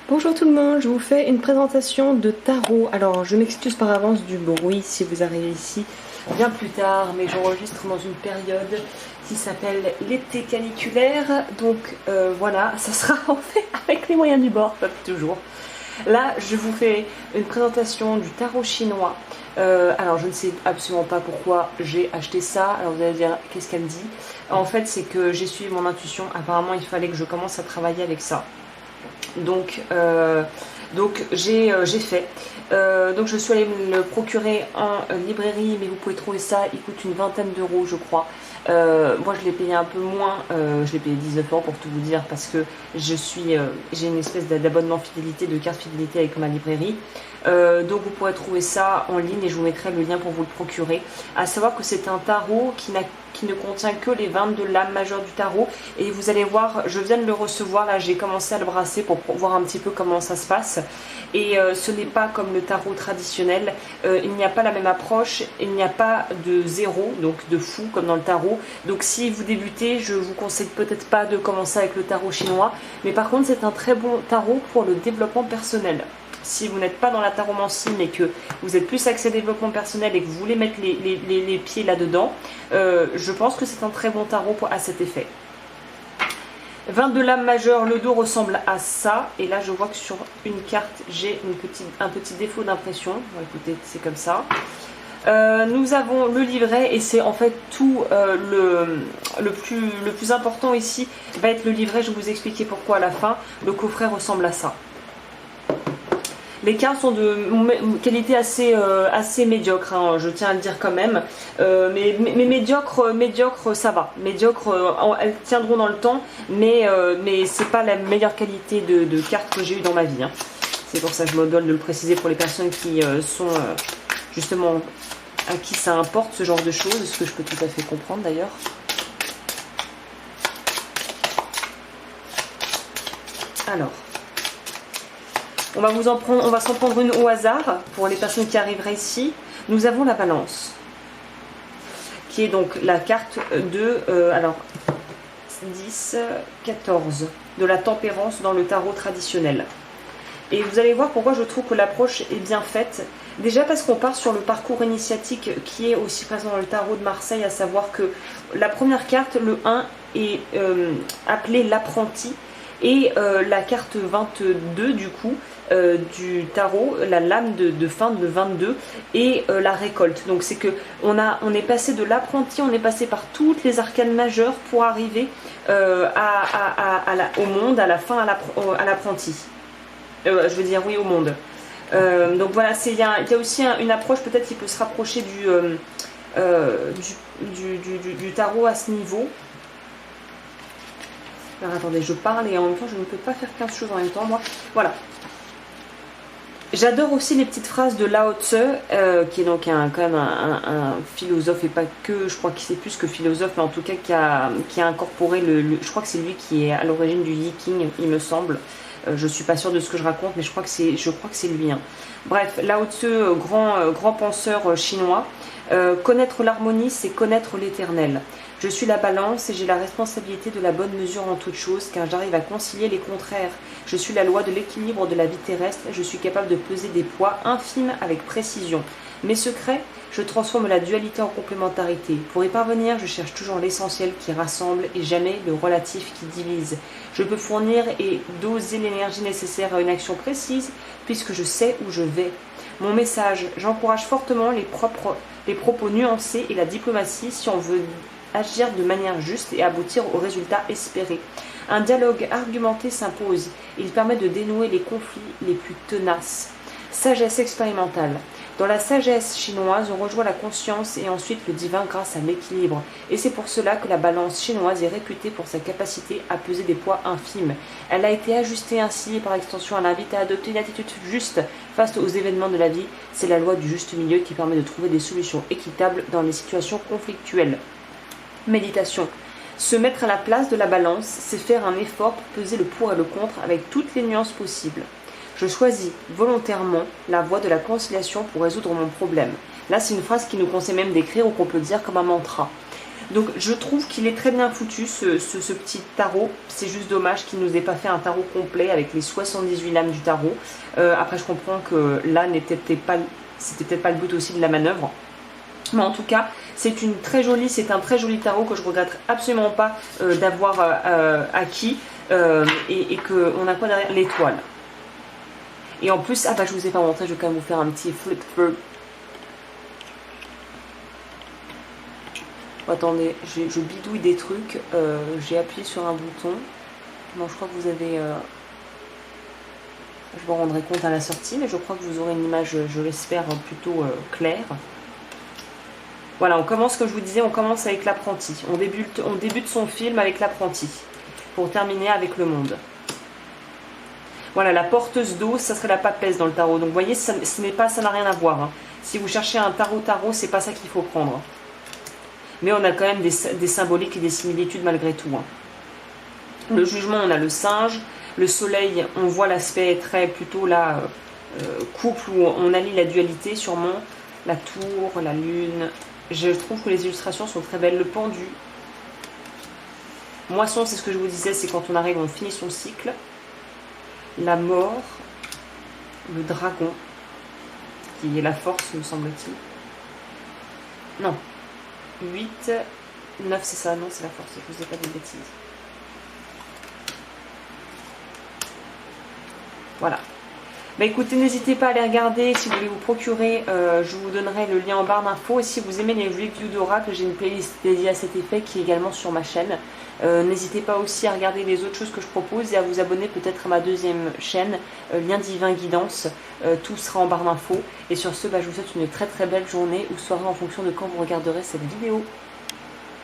Bonjour tout le monde, je vous fais une présentation de tarot. Alors je m'excuse par avance du bruit si vous arrivez ici bien plus tard, mais j'enregistre dans une période qui s'appelle l'été caniculaire. Donc voilà, ça sera en fait avec les moyens du bord, pas toujours. Là je vous fais une présentation du tarot chinois. Alors je ne sais absolument pas pourquoi j'ai acheté ça. Alors vous allez dire qu'est-ce qu'elle dit. En fait c'est que j'ai suivi mon intuition, apparemment il fallait que je commence à travailler avec ça. Donc j'ai fait. Donc je suis allée me le procurer en librairie, mais vous pouvez trouver ça, il coûte une vingtaine d'euros je crois. Moi je l'ai payé un peu moins, je l'ai payé 19 euros pour tout vous dire, parce que j'ai une espèce d'abonnement fidélité, de carte fidélité avec ma librairie. Donc vous pourrez trouver ça en ligne et je vous mettrai le lien pour vous le procurer. À savoir que c'est un tarot qui ne contient que les 22 lames majeures du tarot, et vous allez voir, je viens de le recevoir, là j'ai commencé à le brasser pour voir un petit peu comment ça se passe, et ce n'est pas comme le tarot traditionnel, il n'y a pas la même approche, il n'y a pas de zéro, donc de fou comme dans le tarot. Donc si vous débutez, je vous conseille peut-être pas de commencer avec le tarot chinois, mais par contre c'est un très bon tarot pour le développement personnel. Si vous n'êtes pas dans la taromancie mais que vous êtes plus axé développement personnel et que vous voulez mettre les pieds là-dedans, je pense que c'est un très bon tarot à cet effet. 22 lames majeures, le dos ressemble à ça. Et là je vois que sur une carte j'ai un petit défaut d'impression. Bon, écoutez, c'est comme ça. Nous avons le livret, et c'est en fait tout le plus important ici va être le livret. Je vais vous expliquer pourquoi à la fin. Le coffret ressemble à ça. Les cartes sont de qualité assez médiocre, hein, je tiens à le dire quand même. Mais médiocre, ça va. Médiocre, elles tiendront dans le temps, mais c'est pas la meilleure qualité de cartes que j'ai eu dans ma vie. Hein. C'est pour ça que je me dois de le préciser pour les personnes qui sont justement à qui ça importe ce genre de choses, ce que je peux tout à fait comprendre d'ailleurs. Alors. On va s'en prendre une au hasard pour les personnes qui arriveraient ici. Nous avons la balance, qui est donc la carte de 10, 14, de la tempérance dans le tarot traditionnel. Et vous allez voir pourquoi je trouve que l'approche est bien faite. Déjà parce qu'on part sur le parcours initiatique qui est aussi présent dans le tarot de Marseille, à savoir que la première carte, le 1, est appelé l'apprenti. Et la carte 22 du coup du tarot, la lame de fin de 22 et la récolte. Donc c'est que on est passé de l'apprenti, on est passé par toutes les arcanes majeures pour arriver au monde, à la fin à l'apprenti. Je veux dire oui, au monde. Donc voilà, il y a aussi une approche peut-être qui peut se rapprocher du tarot à ce niveau. Alors attendez, je parle et en même temps je ne peux pas faire 15 choses en même temps moi. Voilà. J'adore aussi les petites phrases de Lao Tse, qui est donc quand même un philosophe, et pas que, je crois qu'il c'est plus que philosophe, mais en tout cas qui a incorporé je crois que c'est lui qui est à l'origine du Yiking, il me semble. Je suis pas sûre de ce que je raconte, mais je crois que c'est lui. Hein. Bref, Lao Tse, grand penseur chinois. Connaître l'harmonie, c'est connaître l'éternel. Je suis la balance et j'ai la responsabilité de la bonne mesure en toute chose, car j'arrive à concilier les contraires. Je suis la loi de l'équilibre de la vie terrestre, je suis capable de peser des poids infimes avec précision. Mes secrets, je transforme la dualité en complémentarité. Pour y parvenir, je cherche toujours l'essentiel qui rassemble et jamais le relatif qui divise. Je peux fournir et doser l'énergie nécessaire à une action précise, puisque je sais où je vais. Mon message, j'encourage fortement les propos nuancés et la diplomatie si on veut agir de manière juste et aboutir au résultat espéré. Un dialogue argumenté s'impose. Il permet de dénouer les conflits les plus tenaces. Sagesse expérimentale. Dans la sagesse chinoise, on rejoint la conscience et ensuite le divin grâce à l'équilibre. Et c'est pour cela que la balance chinoise est réputée pour sa capacité à peser des poids infimes. Elle a été ajustée ainsi et par extension elle invite à adopter une attitude juste face aux événements de la vie. C'est la loi du juste milieu qui permet de trouver des solutions équitables dans les situations conflictuelles. Méditation. Se mettre à la place de la balance, c'est faire un effort pour peser le pour et le contre avec toutes les nuances possibles. Je choisis volontairement la voie de la conciliation pour résoudre mon problème. Là, c'est une phrase qui nous conseille même d'écrire ou qu'on peut dire comme un mantra. Donc je trouve qu'il est très bien foutu ce petit tarot. C'est juste dommage qu'il ne nous ait pas fait un tarot complet avec les 78 lames du tarot. Après je comprends que là c'était peut-être pas le but aussi de la manœuvre. Mais en tout cas, c'est un très joli tarot que je regrette absolument pas d'avoir acquis. Et qu'on a quoi derrière? L'étoile. Et en plus, je vous ai pas montré, je vais quand même vous faire un petit flip through. Attendez, je bidouille des trucs. J'ai appuyé sur un bouton. Non, je crois que vous avez... je m'en rendrai compte à la sortie, mais je crois que vous aurez une image, je l'espère, plutôt claire. Voilà, on commence, comme je vous disais, on commence avec l'apprenti. On débute son film avec l'apprenti, pour terminer avec le monde. Voilà, la porteuse d'eau, ça serait la papesse dans le tarot. Donc vous voyez, ça n'a rien à voir. Hein. Si vous cherchez un tarot, c'est pas ça qu'il faut prendre. Mais on a quand même des symboliques et des similitudes malgré tout. Hein. Le jugement, on a le singe. Le soleil, on voit l'aspect très plutôt là, couple, où on allie la dualité sûrement. La tour, la lune. Je trouve que les illustrations sont très belles. Le pendu. Moisson, c'est ce que je vous disais, c'est quand on arrive, on finit son cycle. La mort. Le dragon. Qui est la force, me semble-t-il. Non. 8, 9, c'est ça, non, c'est la force, je vous ai pas de bêtises. Voilà. Bah écoutez, n'hésitez pas à les regarder, si vous voulez vous procurer, je vous donnerai le lien en barre d'infos. Et si vous aimez les reviews d'oracle, j'ai une playlist dédiée à cet effet qui est également sur ma chaîne. N'hésitez pas aussi à regarder les autres choses que je propose et à vous abonner peut-être à ma deuxième chaîne, Lien Divin Guidance. Tout sera en barre d'infos. Et sur ce, je vous souhaite une très très belle journée ou soirée en fonction de quand vous regarderez cette vidéo.